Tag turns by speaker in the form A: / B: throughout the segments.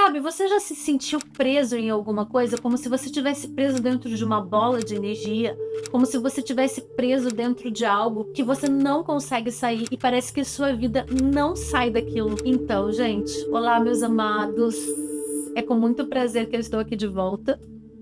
A: Sabe, você já se sentiu preso em alguma coisa, como se você estivesse preso dentro de uma bola de energia, como se você estivesse preso dentro de algo que você não consegue sair e parece que sua vida não sai daquilo? Então, gente, olá, meus amados. É com muito prazer que eu estou aqui de volta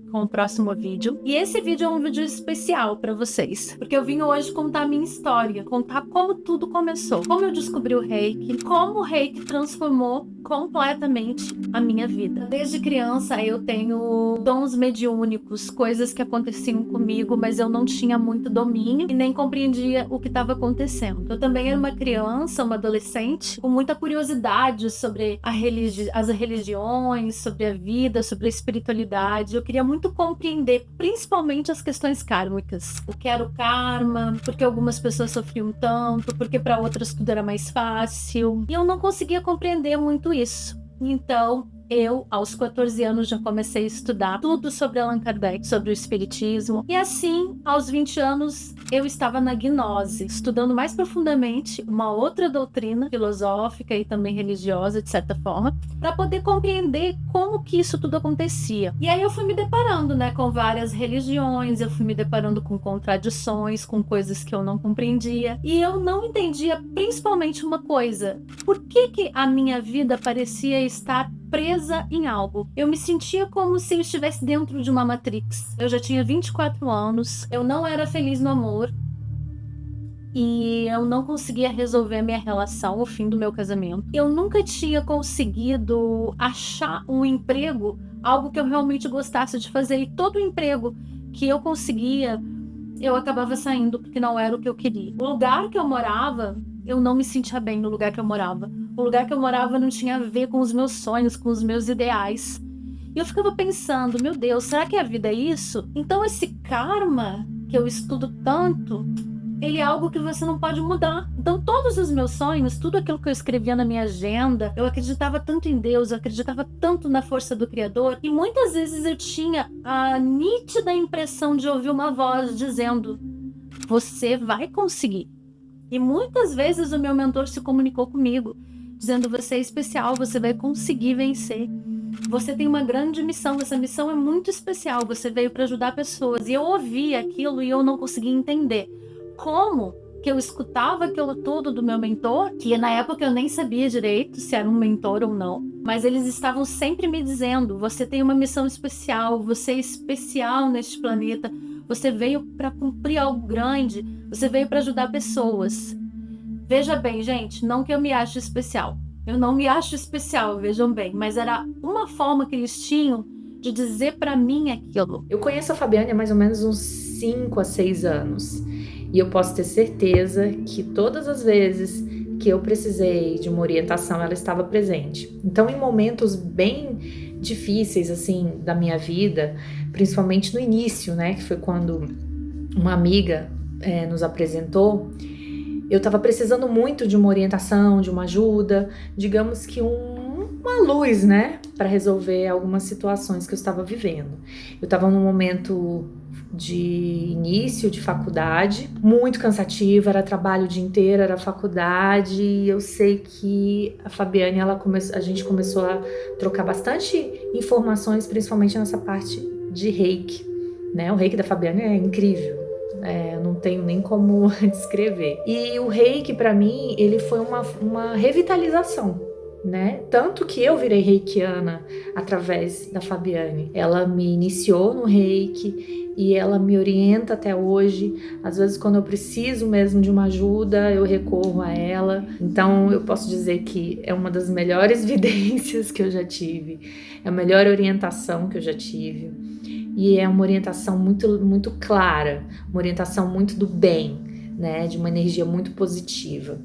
A: com o próximo vídeo. E esse vídeo é um vídeo especial para vocês, porque eu vim hoje contar a minha história, contar como tudo começou, como eu descobri o Reiki, como o Reiki transformou completamente a minha vida. Desde criança eu tenho dons mediúnicos, coisas que aconteciam comigo, mas eu não tinha muito domínio e nem compreendia o que estava acontecendo. Eu também era uma criança, uma adolescente, com muita curiosidade sobre as religiões, sobre a vida, sobre a espiritualidade. Eu queria muito compreender, principalmente as questões kármicas. O que era o karma, por que algumas pessoas sofriam tanto, porque para outras tudo era mais fácil. E eu não conseguia compreender muito isso. Então, eu, aos 14 anos, já comecei a estudar tudo sobre Allan Kardec, sobre o espiritismo. E assim, aos 20 anos, eu estava na gnose, estudando mais profundamente uma outra doutrina filosófica e também religiosa, de certa forma, para poder compreender como que isso tudo acontecia. E aí eu fui me deparando, né, com várias religiões, eu fui me deparando com contradições, com coisas que eu não compreendia. E eu não entendia principalmente uma coisa: por que a minha vida parecia estar presa em algo? Eu me sentia como se eu estivesse dentro de uma Matrix. Eu já tinha 24 anos, eu não era feliz no amor e eu não conseguia resolver a minha relação, o fim do meu casamento. Eu nunca tinha conseguido achar um emprego, algo que eu realmente gostasse de fazer, e todo emprego que eu conseguia, eu acabava saindo porque não era o que eu queria. O lugar que eu morava, eu não me sentia bem no lugar que eu morava. O lugar que eu morava não tinha a ver com os meus sonhos, com os meus ideais. E eu ficava pensando, meu Deus, será que a vida é isso? Então esse karma que eu estudo tanto, ele é algo que você não pode mudar. Então todos os meus sonhos, tudo aquilo que eu escrevia na minha agenda, eu acreditava tanto em Deus, eu acreditava tanto na força do Criador, e muitas vezes eu tinha a nítida impressão de ouvir uma voz dizendo: você vai conseguir. E muitas vezes o meu mentor se comunicou comigo, dizendo: você é especial, você vai conseguir vencer. Você tem uma grande missão, essa missão é muito especial, você veio para ajudar pessoas. E eu ouvi aquilo e eu não conseguia entender como que eu escutava aquilo tudo do meu mentor, que na época eu nem sabia direito se era um mentor ou não, mas eles estavam sempre me dizendo: você tem uma missão especial, você é especial neste planeta, você veio para cumprir algo grande, você veio para ajudar pessoas. Veja bem, gente, não que eu me ache especial. Eu não me acho especial, vejam bem, mas era uma forma que eles tinham de dizer para mim aquilo.
B: Eu conheço a Fabiane há mais ou menos uns 5 a 6 anos. E eu posso ter certeza que todas as vezes que eu precisei de uma orientação, ela estava presente. Então, em momentos bem difíceis, assim, da minha vida, principalmente no início, né, que foi quando uma amiga nos apresentou, eu estava precisando muito de uma orientação, de uma ajuda, digamos que uma luz, né, para resolver algumas situações que eu estava vivendo. Eu estava num momento de início de faculdade, muito cansativo, era trabalho o dia inteiro, era faculdade, e eu sei que a Fabiane, a gente começou a trocar bastante informações, principalmente nessa parte de Reiki, né? O Reiki da Fabiane é incrível, eu não tenho nem como descrever. E o Reiki, para mim, ele foi uma revitalização, né? Tanto que eu virei reikiana através da Fabiane. Ela me iniciou no Reiki e ela me orienta até hoje. Às vezes, quando eu preciso mesmo de uma ajuda, eu recorro a ela. Então, eu posso dizer que é uma das melhores vidências que eu já tive, é a melhor orientação que eu já tive. E é uma orientação muito, muito clara, uma orientação muito do bem, né? De uma energia muito positiva.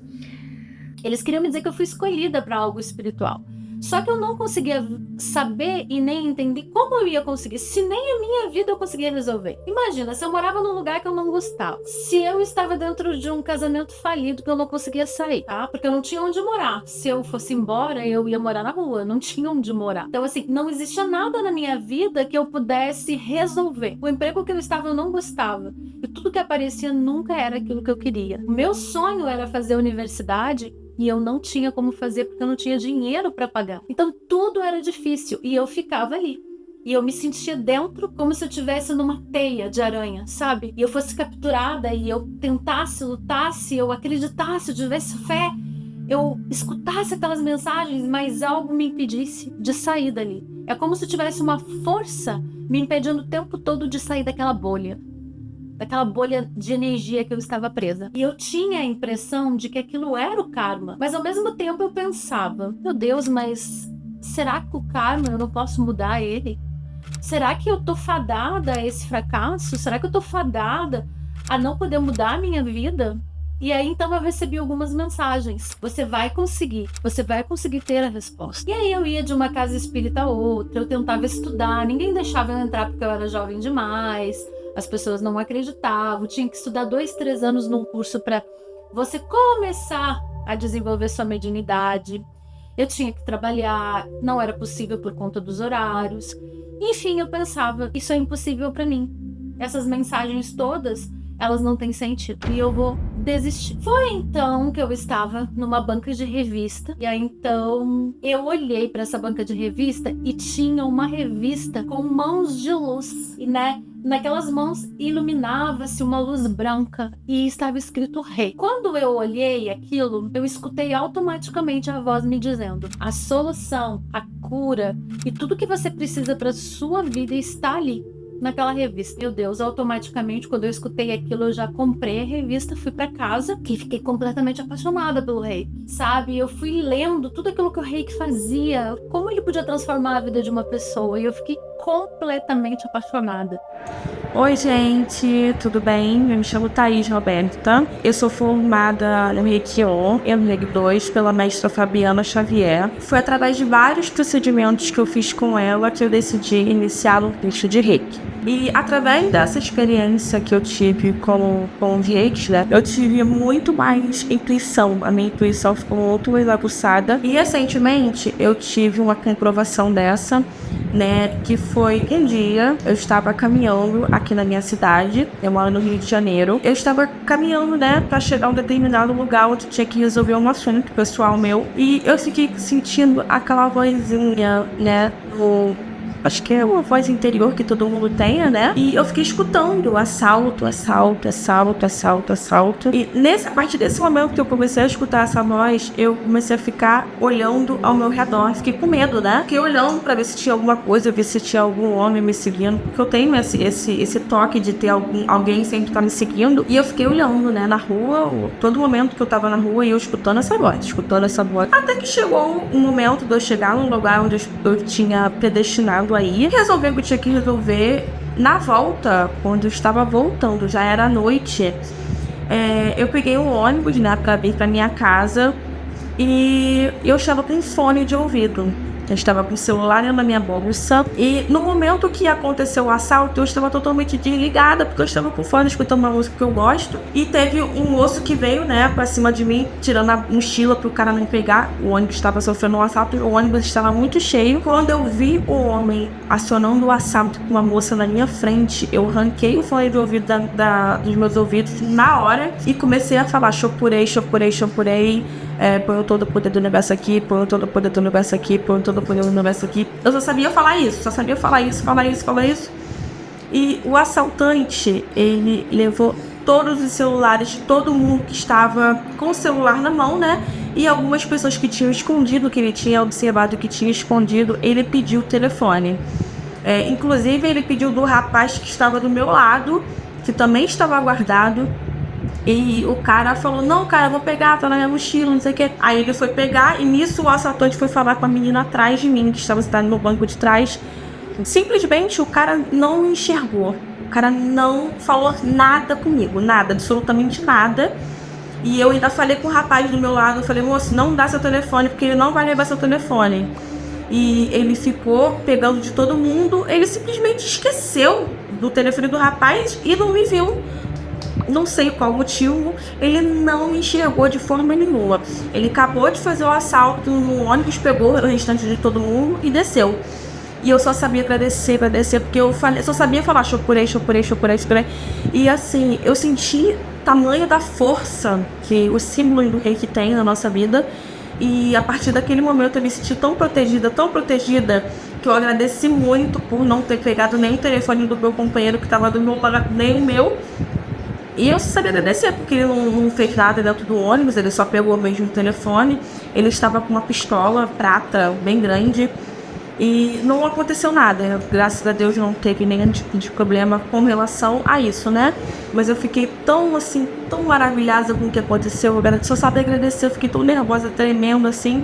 A: Eles queriam me dizer que eu fui escolhida para algo espiritual. Só que eu não conseguia saber e nem entender como eu ia conseguir, se nem a minha vida eu conseguia resolver. Imagina, se eu morava num lugar que eu não gostava, se eu estava dentro de um casamento falido que eu não conseguia sair, tá? Porque eu não tinha onde morar. Se eu fosse embora, eu ia morar na rua, não tinha onde morar. Então, assim, não existia nada na minha vida que eu pudesse resolver. O emprego que eu estava eu não gostava. E tudo que aparecia nunca era aquilo que eu queria. O meu sonho era fazer universidade E eu não tinha como fazer porque eu não tinha dinheiro para pagar. Então tudo era difícil e eu ficava ali. E eu me sentia dentro como se eu estivesse numa teia de aranha, sabe? E eu fosse capturada e eu tentasse, lutasse, eu acreditasse, eu tivesse fé, eu escutasse aquelas mensagens, mas algo me impedisse de sair dali. É como se tivesse uma força me impedindo o tempo todo de sair daquela bolha de energia que eu estava presa. E eu tinha a impressão de que aquilo era o karma, mas ao mesmo tempo eu pensava, meu Deus, mas será que o karma eu não posso mudar ele? Será que eu tô fadada a esse fracasso? Será que eu tô fadada a não poder mudar a minha vida? E aí então eu recebi algumas mensagens. Você vai conseguir ter a resposta. E aí eu ia de uma casa espírita a outra, eu tentava estudar, ninguém deixava eu entrar porque eu era jovem demais, as pessoas não acreditavam, tinha que estudar 2, 3 anos num curso para você começar a desenvolver sua mediunidade. Eu tinha que trabalhar, não era possível por conta dos horários. Enfim, eu pensava, isso é impossível para mim. Essas mensagens todas, elas não têm sentido e eu vou desistir. Foi então que eu estava numa banca de revista e aí então eu olhei para essa banca de revista e tinha uma revista com mãos de luz e naquelas mãos iluminava-se uma luz branca e estava escrito Rei. Quando eu olhei aquilo, eu escutei automaticamente a voz me dizendo: a solução, a cura e tudo que você precisa para sua vida está ali, naquela revista. Meu Deus, automaticamente quando eu escutei aquilo, eu já comprei a revista, fui para casa e fiquei completamente apaixonada pelo Reiki, sabe? Eu fui lendo tudo aquilo que o Reiki fazia, como ele podia transformar a vida de uma pessoa, e eu fiquei completamente apaixonada.
C: Oi, gente, tudo bem? Eu me chamo Thaís Roberta. Eu sou formada no Reiki 1 e no Reiki 2 pela mestra Fabiana Xavier. Foi através de vários procedimentos que eu fiz com ela que eu decidi iniciar um curso de Reiki. E através dessa experiência que eu tive com o Reiki, né, eu tive muito mais intuição. A minha intuição ficou muito mais aguçada. E recentemente eu tive uma comprovação dessa, né, que foi um dia eu estava caminhando aqui na minha cidade, eu moro no Rio de Janeiro, eu estava caminhando, né, para chegar a um determinado lugar onde tinha que resolver um assunto pessoal meu, e eu fiquei sentindo aquela vozinha, né, acho que é uma voz interior que todo mundo tem, né? E eu fiquei escutando assalto, assalto, assalto, assalto, assalto. E a partir desse momento que eu comecei a escutar essa voz, eu comecei a ficar olhando ao meu redor. Fiquei com medo, né? Fiquei olhando pra ver se tinha alguma coisa, ver se tinha algum homem me seguindo. Porque eu tenho esse toque de ter alguém sempre tá me seguindo. E eu fiquei olhando, né, na rua, todo momento que eu tava na rua, e eu escutando essa voz. Até que chegou um momento de eu chegar num lugar onde eu tinha predestinado aí, resolvi que eu tinha que resolver na volta. Quando eu estava voltando, já era noite, eu peguei um ônibus, né, pra vir pra minha casa, e eu estava com fone de ouvido. Eu estava com o celular na minha bolsa, e no momento que aconteceu o assalto, eu estava totalmente desligada, porque eu estava com fone, escutando uma música que eu gosto, e teve um moço que veio, né, pra cima de mim, tirando a mochila pro cara não pegar. O ônibus estava sofrendo um assalto e o ônibus estava muito cheio. Quando eu vi o homem acionando o assalto com uma moça na minha frente, eu arranquei o fone de ouvido dos meus ouvidos na hora e comecei a falar: chopurei, chopurei, chopurei. Põe todo o poder do universo aqui, põe todo o poder do universo aqui, põe todo o poder do universo aqui. Eu só sabia falar isso, falar isso. E o assaltante, ele levou todos os celulares, todo mundo que estava com o celular na mão, né? E algumas pessoas que tinham escondido, que ele tinha observado que tinha escondido, ele pediu o telefone. Inclusive, ele pediu do rapaz que estava do meu lado, que também estava guardado. E o cara falou: não, cara, eu vou pegar, tá na minha mochila, não sei o que. Aí ele foi pegar, e nisso o assaltante foi falar com a menina atrás de mim, que estava sentada no banco de trás. Simplesmente o cara não me enxergou. O cara não falou nada comigo, nada, absolutamente nada. E eu ainda falei com o rapaz do meu lado, eu falei: moço, não dá seu telefone, porque ele não vai levar seu telefone. E ele ficou pegando de todo mundo, ele simplesmente esqueceu do telefone do rapaz e não me viu. Não sei qual motivo, ele não me enxergou de forma nenhuma. Ele acabou de fazer o assalto no ônibus, pegou o restante de todo mundo e desceu. E eu só sabia agradecer, porque eu só sabia falar chopurei. E assim, eu senti tamanho da força que os símbolos do reiki têm na nossa vida. E a partir daquele momento eu me senti tão protegida, que eu agradeci muito por não ter pegado nem o telefone do meu companheiro que estava do meu lado, nem o meu. E eu sabia agradecer, porque ele não fez nada dentro do ônibus, ele só pegou mesmo o telefone. Ele estava com uma pistola prata bem grande e não aconteceu nada. Graças a Deus não teve nenhum tipo de problema com relação a isso, né? Mas eu fiquei tão maravilhada com o que aconteceu. Eu só sabia agradecer, eu fiquei tão nervosa, tremendo assim.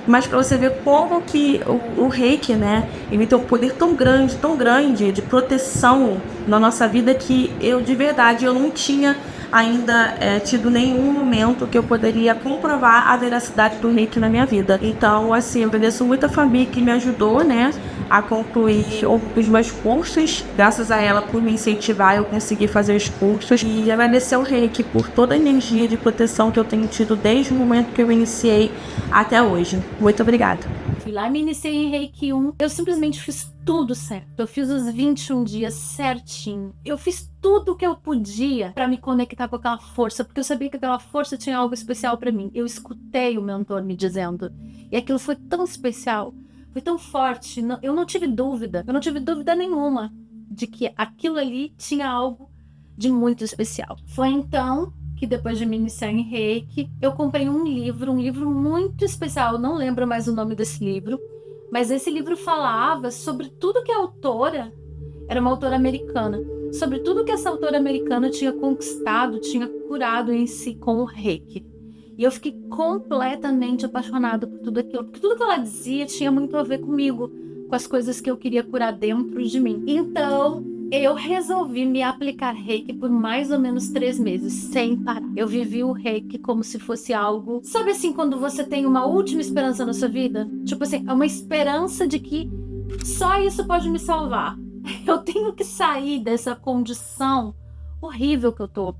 C: Mas pra você ver como que o reiki, né, ele tem um poder tão grande de proteção na nossa vida, que eu, de verdade, eu não tinha ainda tido nenhum momento que eu poderia comprovar a veracidade do reiki na minha vida. Então, assim, eu agradeço muito a Fabi que me ajudou, né, a concluir os meus cursos. Graças a ela, por me incentivar, eu consegui fazer os cursos. E agradecer ao reiki por toda a energia de proteção que eu tenho tido desde o momento que eu iniciei até hoje. Muito obrigada.
A: Fui lá e me iniciei em Reiki 1. Eu simplesmente fiz tudo certo. Eu fiz os 21 dias certinho. Eu fiz tudo o que eu podia pra me conectar com aquela força, porque eu sabia que aquela força tinha algo especial pra mim. Eu escutei o mentor me dizendo. E aquilo foi tão especial, foi tão forte. Eu não tive dúvida nenhuma de que aquilo ali tinha algo de muito especial. Foi então que, depois de me iniciar em Reiki, eu comprei um livro muito especial. Eu não lembro mais o nome desse livro, mas esse livro falava sobre tudo que a autora, era uma autora americana, sobre tudo que essa autora americana tinha conquistado, tinha curado em si com o Reiki. E eu fiquei completamente apaixonada por tudo aquilo, porque tudo que ela dizia tinha muito a ver comigo, com as coisas que eu queria curar dentro de mim. Então, eu resolvi me aplicar Reiki por mais ou menos 3 meses, sem parar. Eu vivi o Reiki como se fosse algo... Sabe assim, quando você tem uma última esperança na sua vida? Tipo assim, é uma esperança de que só isso pode me salvar. Eu tenho que sair dessa condição horrível que eu tô.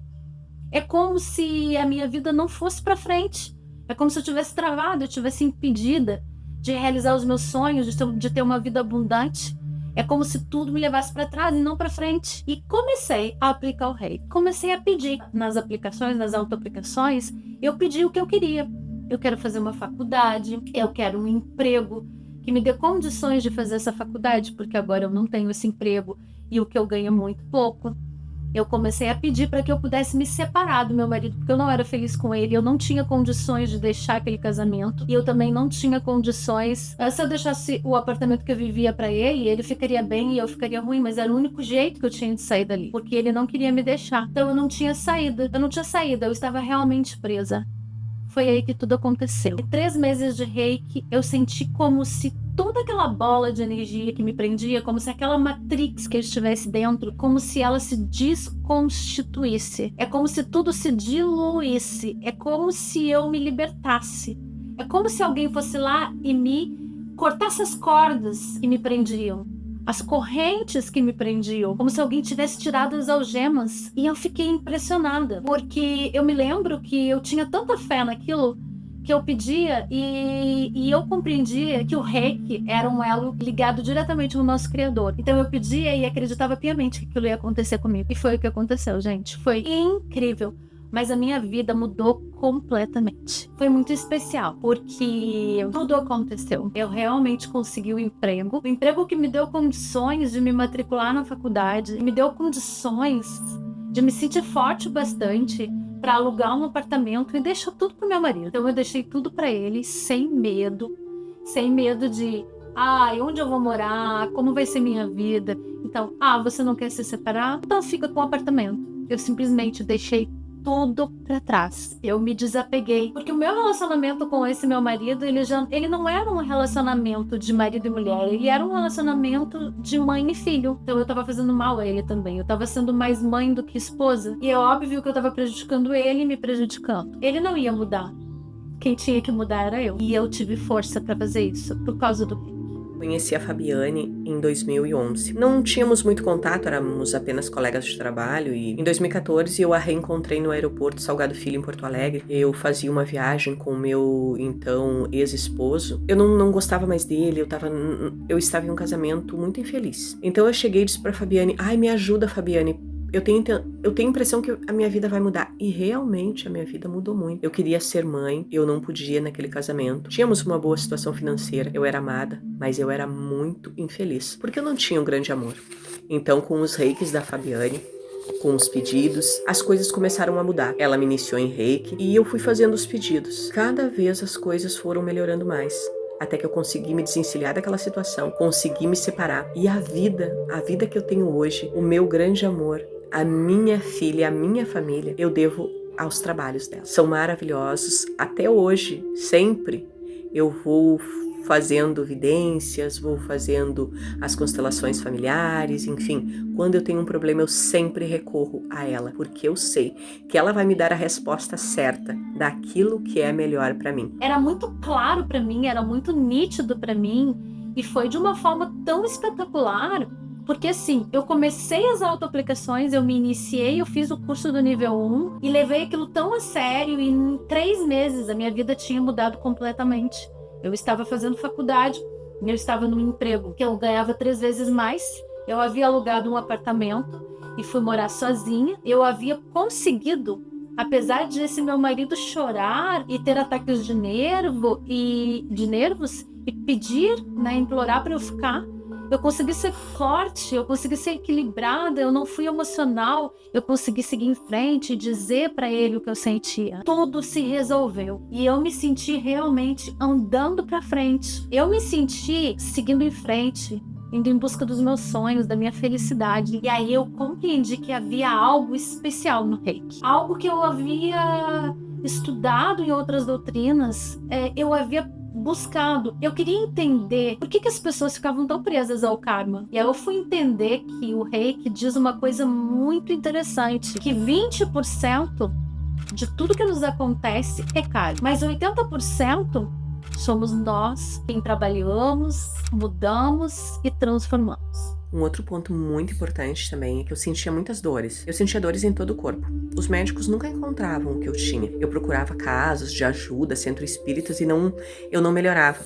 A: É como se a minha vida não fosse pra frente. É como se eu tivesse travado, eu tivesse impedida de realizar os meus sonhos, de ter uma vida abundante. É como se tudo me levasse para trás e não para frente. E comecei a aplicar o Reiki. Comecei a pedir nas aplicações, nas autoaplicações, eu pedi o que eu queria. Eu quero fazer uma faculdade, eu quero um emprego que me dê condições de fazer essa faculdade, porque agora eu não tenho esse emprego e o que eu ganho é muito pouco. Eu comecei a pedir para que eu pudesse me separar do meu marido, porque eu não era feliz com ele, eu não tinha condições de deixar aquele casamento, e eu também não tinha condições, se eu deixasse o apartamento que eu vivia para ele, ele ficaria bem e eu ficaria ruim, mas era o único jeito que eu tinha de sair dali, porque ele não queria me deixar. Então eu não tinha saída, eu estava realmente presa. Foi aí que tudo aconteceu. Em 3 meses de Reiki, eu senti como se toda aquela bola de energia que me prendia, como se aquela matrix que eu estivesse dentro, como se ela se desconstituísse. É como se tudo se diluísse. É como se eu me libertasse. É como se alguém fosse lá e me cortasse as cordas que me prendiam, as correntes que me prendiam, como se alguém tivesse tirado as algemas. E eu fiquei impressionada, porque eu me lembro que eu tinha tanta fé naquilo que eu pedia, e eu compreendia que o Reiki era um elo ligado diretamente ao nosso Criador. Então eu pedia e acreditava piamente que aquilo ia acontecer comigo. E foi o que aconteceu, gente. Foi incrível. Mas a minha vida mudou completamente. Foi muito especial, porque tudo aconteceu. Eu realmente consegui o emprego que me deu condições de me matricular na faculdade, me deu condições de me sentir forte o bastante para alugar um apartamento e deixar tudo pro meu marido. Então eu deixei tudo para ele, sem medo de onde eu vou morar, como vai ser minha vida. Então, você não quer se separar? Então fica com o apartamento. Eu simplesmente deixei tudo pra trás. Eu me desapeguei, porque o meu relacionamento com esse meu marido, ele não era um relacionamento de marido e mulher, ele era um relacionamento de mãe e filho. Então eu tava fazendo mal a ele também, eu tava sendo mais mãe do que esposa, e é óbvio que eu tava prejudicando ele e me prejudicando. Ele não ia mudar, quem tinha que mudar era eu, e eu tive força pra fazer isso, por causa do...
D: Conheci a Fabiane em 2011. Não tínhamos muito contato, éramos apenas colegas de trabalho, e em 2014 eu a reencontrei no aeroporto Salgado Filho, em Porto Alegre. Eu fazia uma viagem com o meu, então, ex-esposo. Eu não gostava mais dele, eu estava em um casamento muito infeliz. Então eu cheguei e disse pra Fabiane, me ajuda, Fabiane, eu tenho a impressão que a minha vida vai mudar. E realmente a minha vida mudou muito. Eu queria ser mãe, eu não podia naquele casamento. Tínhamos uma boa situação financeira, eu era amada, mas eu era muito infeliz, porque eu não tinha um grande amor. Então, com os reikis da Fabiane, com os pedidos, as coisas começaram a mudar. Ela me iniciou em reiki e eu fui fazendo os pedidos. Cada vez as coisas foram melhorando mais. Até que eu consegui me desencilhar daquela situação, consegui me separar. E a vida que eu tenho hoje, o meu grande amor, a minha filha, a minha família, eu devo aos trabalhos dela. São maravilhosos. Até hoje, sempre, eu vou fazendo evidências, vou fazendo as constelações familiares, enfim. Quando eu tenho um problema, eu sempre recorro a ela, porque eu sei que ela vai me dar a resposta certa daquilo que é melhor para mim.
A: Era muito claro para mim, era muito nítido para mim, e foi de uma forma tão espetacular, porque assim, eu comecei as autoaplicações, eu me iniciei, eu fiz o curso do nível 1 e levei aquilo tão a sério, e em 3 meses a minha vida tinha mudado completamente. Eu estava fazendo faculdade, eu estava num emprego que eu ganhava 3 vezes mais, eu havia alugado um apartamento e fui morar sozinha. Eu havia conseguido, apesar de esse meu marido chorar e ter ataques de nervos e pedir, né, implorar para eu ficar, eu consegui ser forte, eu consegui ser equilibrada, eu não fui emocional, eu consegui seguir em frente e dizer para ele o que eu sentia. Tudo se resolveu e eu me senti realmente andando para frente. Eu me senti seguindo em frente, indo em busca dos meus sonhos, da minha felicidade. E aí eu compreendi que havia algo especial no reiki. Algo que eu havia estudado em outras doutrinas, eu havia buscado. Eu queria entender por que as pessoas ficavam tão presas ao karma. E aí eu fui entender que o reiki diz uma coisa muito interessante, que 20% de tudo que nos acontece é karma, mas 80% somos nós quem trabalhamos, mudamos e transformamos.
D: Um outro ponto muito importante também é que eu sentia muitas dores. Eu sentia dores em todo o corpo. Os médicos nunca encontravam o que eu tinha. Eu procurava casas de ajuda, centro espíritas, e eu não melhorava.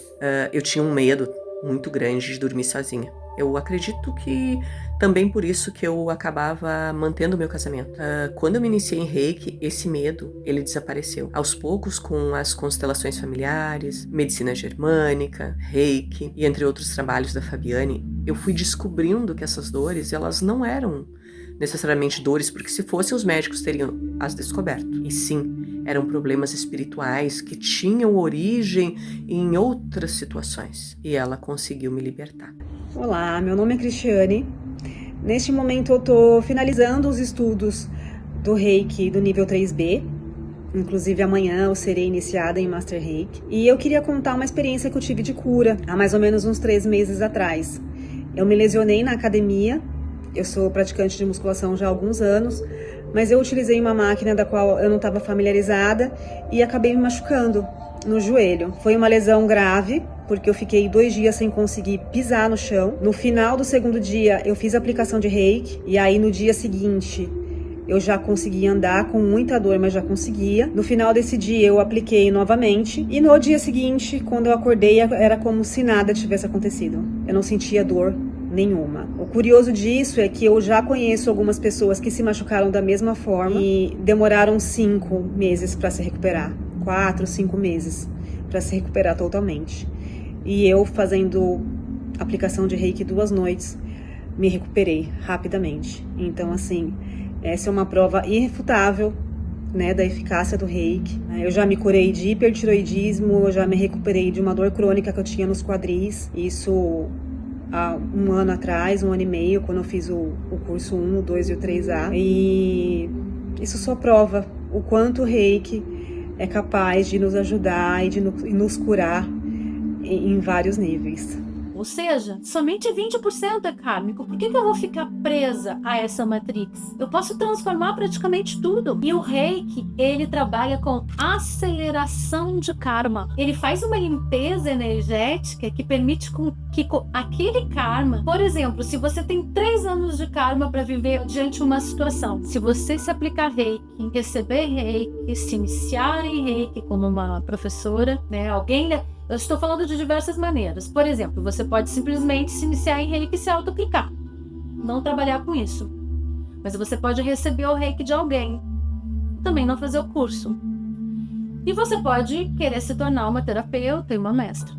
D: Eu tinha um medo muito grande de dormir sozinha. Eu acredito que também por isso que eu acabava mantendo o meu casamento. Quando eu me iniciei em reiki, esse medo, ele desapareceu. Aos poucos, com as constelações familiares, medicina germânica, reiki e entre outros trabalhos da Fabiane, eu fui descobrindo que essas dores, elas não eram necessariamente dores, porque se fossem os médicos teriam as descoberto. E sim, eram problemas espirituais que tinham origem em outras situações. E ela conseguiu me libertar.
E: Olá, meu nome é Cristiane. Neste momento eu estou finalizando os estudos do Reiki do nível 3B. Inclusive amanhã eu serei iniciada em Master Reiki. E eu queria contar uma experiência que eu tive de cura há mais ou menos uns 3 meses atrás. Eu me lesionei na academia. Eu sou praticante de musculação já há alguns anos, mas eu utilizei uma máquina da qual eu não estava familiarizada e acabei me machucando no joelho. Foi uma lesão grave, porque eu fiquei 2 dias sem conseguir pisar no chão. No final do 2º dia, eu fiz a aplicação de reiki, e aí no dia seguinte, eu já conseguia andar com muita dor, mas já conseguia. No final desse dia, eu apliquei novamente, e no dia seguinte, quando eu acordei, era como se nada tivesse acontecido. Eu não sentia dor nenhuma. O curioso disso é que eu já conheço algumas pessoas que se machucaram da mesma forma e demoraram 5 meses para se recuperar. 4, 5 meses para se recuperar totalmente. E eu, fazendo aplicação de reiki 2 noites, me recuperei rapidamente. Então, assim, essa é uma prova irrefutável, né, da eficácia do reiki. Eu já me curei de hipertiroidismo, eu já me recuperei de uma dor crônica que eu tinha nos quadris. Isso há 1 ano atrás, 1 ano e meio, quando eu fiz o curso 1, o 2 e o 3A. E isso só prova o quanto o reiki é capaz de nos ajudar e de nos curar em vários níveis.
A: Ou seja, somente 20% é kármico. Por que eu vou ficar presa a essa matrix? Eu posso transformar praticamente tudo. E o reiki, ele trabalha com aceleração de karma. Ele faz uma limpeza energética que permite que aquele karma... Por exemplo, se você tem 3 anos de karma para viver diante de uma situação, se você se aplicar reiki, receber reiki, se iniciar em reiki como uma professora, né, eu estou falando de diversas maneiras. Por exemplo, você pode simplesmente se iniciar em reiki e se auto-aplicar. Não trabalhar com isso. Mas você pode receber o reiki de alguém, também não fazer o curso. E você pode querer se tornar uma terapeuta e uma mestra,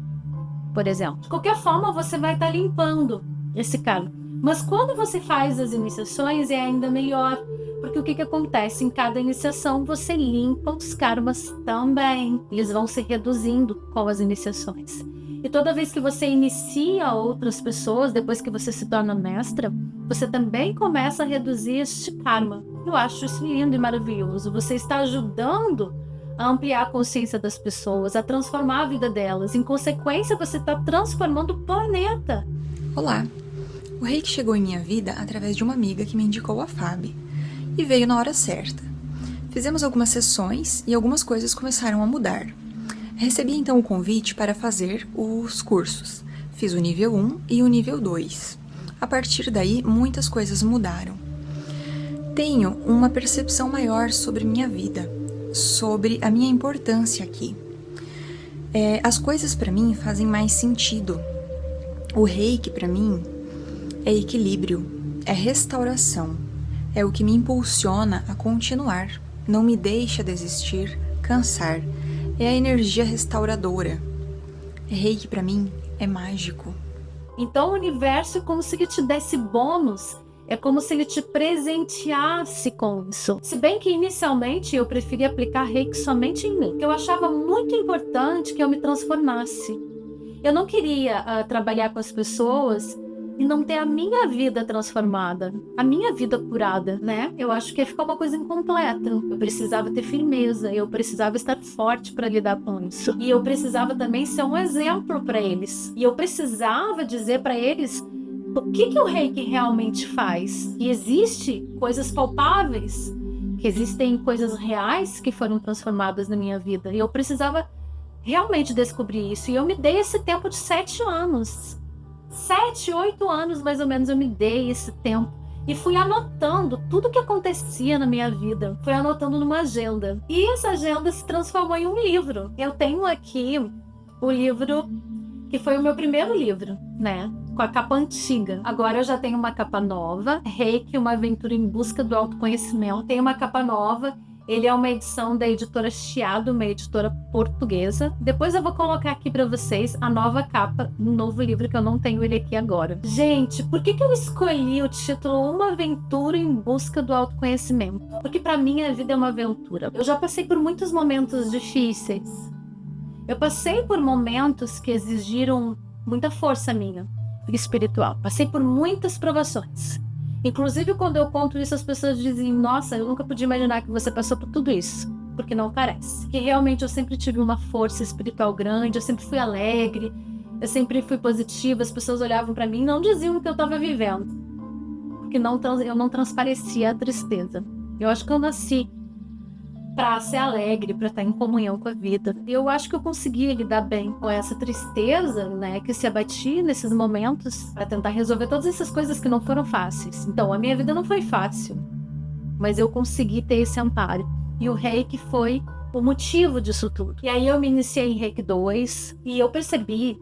A: por exemplo. De qualquer forma, você vai estar limpando esse karma. Mas quando você faz as iniciações, é ainda melhor. Porque o que acontece? Em cada iniciação, você limpa os karmas também. Eles vão se reduzindo com as iniciações. E toda vez que você inicia outras pessoas, depois que você se torna mestra, você também começa a reduzir este karma. Eu acho isso lindo e maravilhoso. Você está ajudando a ampliar a consciência das pessoas, a transformar a vida delas. Em consequência, você está transformando o planeta.
F: Olá! O reiki chegou em minha vida através de uma amiga que me indicou a Fábio. E veio na hora certa. Fizemos algumas sessões e algumas coisas começaram a mudar. Recebi então o convite para fazer os cursos. Fiz o nível 1 e o nível 2. A partir daí, muitas coisas mudaram. Tenho uma percepção maior sobre minha vida, sobre a minha importância aqui. As coisas para mim fazem mais sentido. O reiki para mim é equilíbrio, é restauração, é o que me impulsiona a continuar, não me deixa desistir, cansar. É a energia restauradora. Reiki para mim é mágico.
A: Então o universo é como se ele te desse bônus, é como se ele te presenteasse com isso. Se bem que inicialmente eu preferia aplicar reiki somente em mim, porque eu achava muito importante que eu me transformasse. Eu não queria trabalhar com as pessoas e não ter a minha vida transformada, a minha vida curada, né? Eu acho que ia ficar uma coisa incompleta. Eu precisava ter firmeza, eu precisava estar forte para lidar com isso. E eu precisava também ser um exemplo para eles. E eu precisava dizer para eles o que o reiki realmente faz. Que existe coisas palpáveis, que existem coisas reais que foram transformadas na minha vida. E eu precisava realmente descobrir isso. E eu me dei esse tempo de 7 anos. 7, 8 anos mais ou menos eu me dei esse tempo. E fui anotando tudo que acontecia na minha vida. Fui anotando numa agenda. E essa agenda se transformou em um livro. Eu tenho aqui o livro que foi o meu primeiro livro, né? Com a capa antiga. Agora eu já tenho uma capa nova. Reiki, uma aventura em busca do autoconhecimento. Tem uma capa nova. Ele é uma edição da editora Chiado, uma editora portuguesa. Depois eu vou colocar aqui para vocês a nova capa do novo livro, que eu não tenho ele aqui agora. Gente, por que eu escolhi o título Uma Aventura em Busca do Autoconhecimento? Porque para mim a vida é uma aventura. Eu já passei por muitos momentos difíceis. Eu passei por momentos que exigiram muita força minha, espiritual. Passei por muitas provações. Inclusive, quando eu conto isso, as pessoas dizem: nossa, eu nunca podia imaginar que você passou por tudo isso. Porque não parece. Que realmente eu sempre tive uma força espiritual grande, eu sempre fui alegre, eu sempre fui positiva, as pessoas olhavam pra mim e não diziam o que eu estava vivendo. Porque eu não transparecia a tristeza. Eu acho que eu nasci para ser alegre, para estar em comunhão com a vida. E eu acho que eu consegui lidar bem com essa tristeza, né, que se abatia nesses momentos, para tentar resolver todas essas coisas que não foram fáceis. Então, a minha vida não foi fácil, mas eu consegui ter esse amparo. E o reiki foi o motivo disso tudo. E aí eu me iniciei em reiki 2, e eu percebi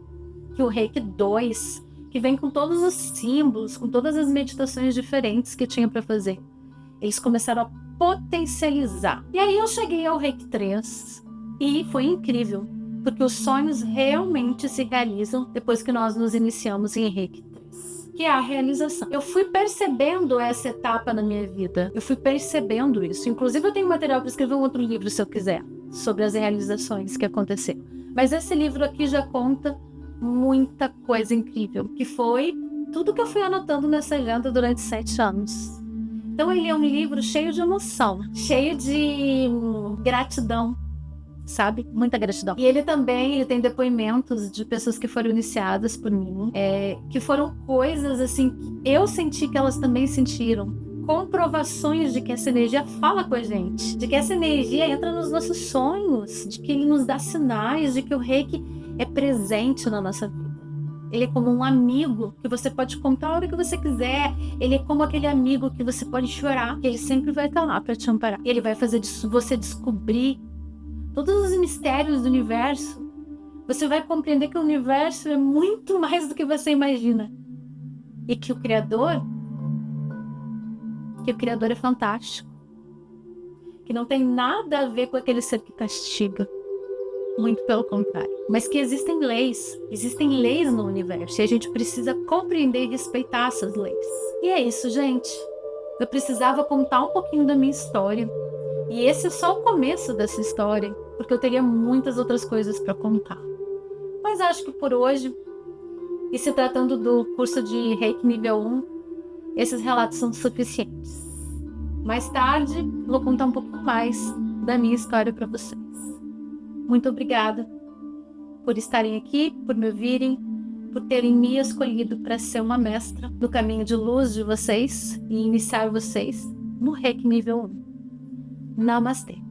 A: que o reiki 2, que vem com todos os símbolos, com todas as meditações diferentes que tinha para fazer, eles começaram a potencializar. E aí eu cheguei ao reiki 3 e foi incrível, porque os sonhos realmente se realizam depois que nós nos iniciamos em reiki 3, que é a realização. Eu fui percebendo essa etapa na minha vida, eu fui percebendo isso. Inclusive eu tenho material para escrever um outro livro, se eu quiser, sobre as realizações que aconteceram. Mas esse livro aqui já conta muita coisa incrível, que foi tudo que eu fui anotando nessa agenda durante 7 anos. Então ele é um livro cheio de emoção, cheio de gratidão, sabe? Muita gratidão. E ele tem depoimentos de pessoas que foram iniciadas por mim, que foram coisas assim que eu senti que elas também sentiram. Comprovações de que essa energia fala com a gente, de que essa energia entra nos nossos sonhos, de que ele nos dá sinais, de que o reiki é presente na nossa vida. Ele é como um amigo que você pode contar a hora que você quiser. Ele é como aquele amigo que você pode chorar, que ele sempre vai estar lá para te amparar. Ele vai fazer você descobrir todos os mistérios do universo. Você vai compreender que o universo é muito mais do que você imagina. E que o Criador, que o Criador é fantástico, que não tem nada a ver com aquele ser que castiga, muito pelo contrário, mas que existem leis no universo, e a gente precisa compreender e respeitar essas leis. E é isso, gente. Eu precisava contar um pouquinho da minha história, e esse é só o começo dessa história, porque eu teria muitas outras coisas para contar. Mas acho que por hoje, e se tratando do curso de Reiki nível 1, esses relatos são suficientes. Mais tarde, vou contar um pouco mais da minha história para vocês. Muito obrigada por estarem aqui, por me ouvirem, por terem me escolhido para ser uma mestra do caminho de luz de vocês e iniciar vocês no Reiki nível 1. Namastê.